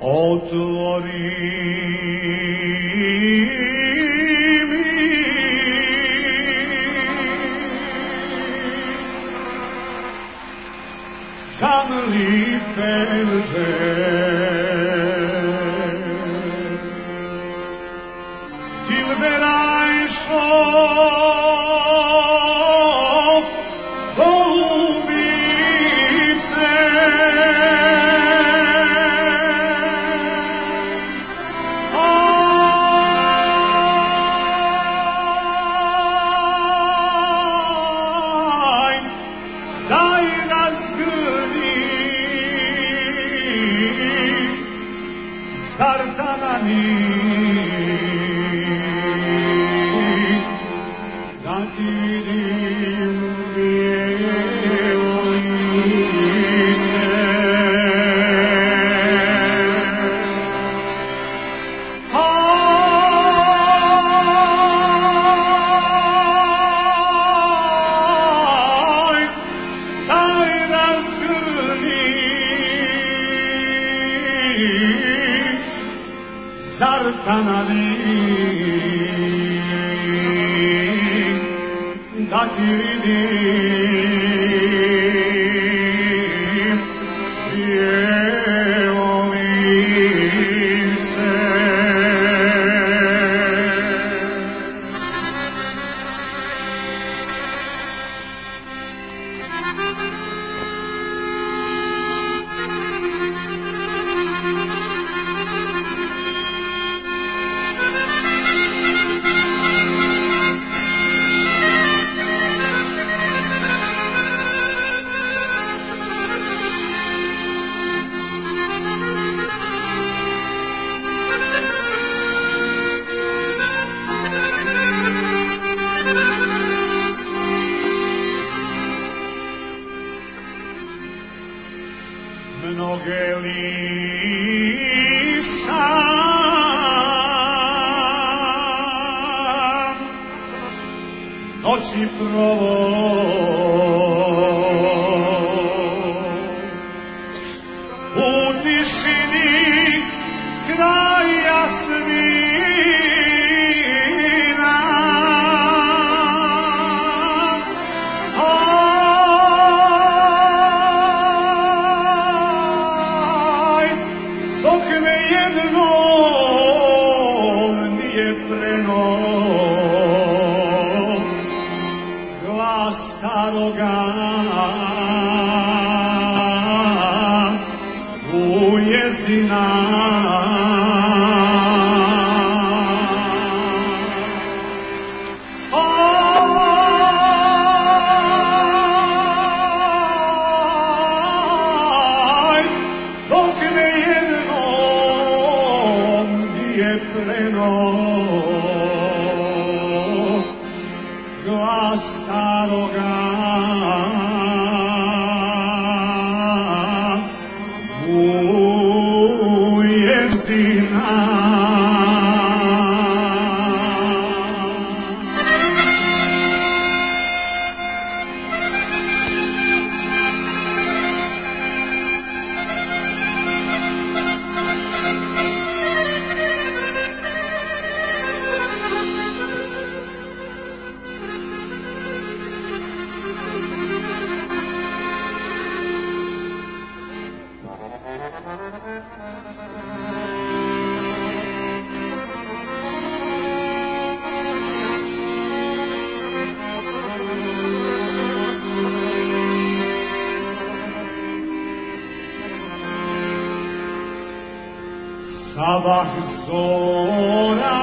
Otvori mi Čanli penđe Dilberaj Sartanani da ti vidim bijelo lice. Aj, daj razgrni Sartanani da ti vidim bijelo lice. Mnoge li sam noći provod u tišini kraja svina. Dok me jednom nije prenos glas staroga ujezina. Prenos glas staroga ujezina. Sabah zora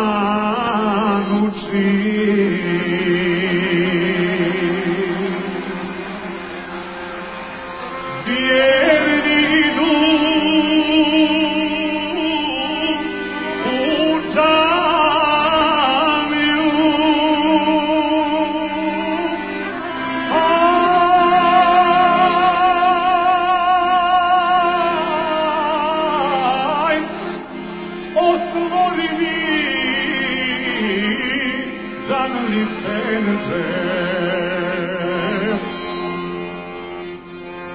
ezan uči, vjerni idu u džamiju.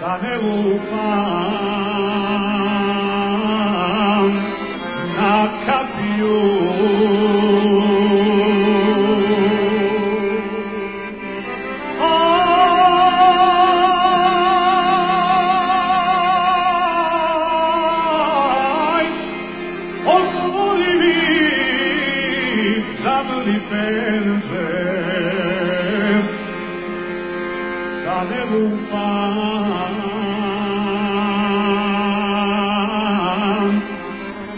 da ne lupam na kapiju. Otvori mi žabni penđer, da ne lupam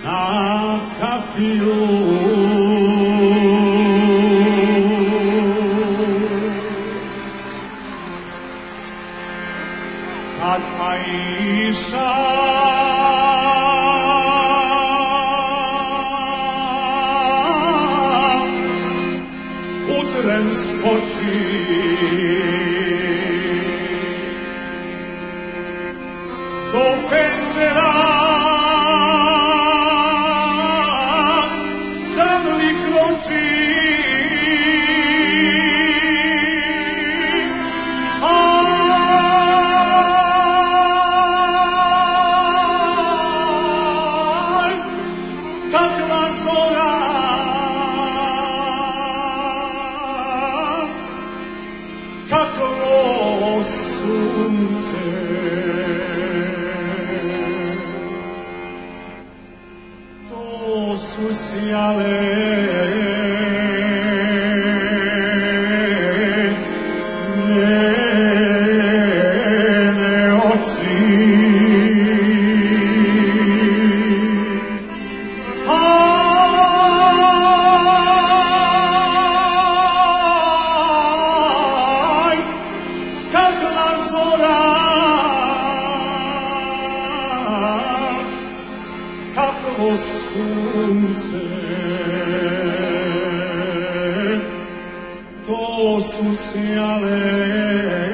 na kapiju. Kad Aisha utrem skoči, do penđera žabni kroči. Kakva zora, kakvo sunce, to su sjale njene oči. Kakva zora, kakvo sunce, to su sjale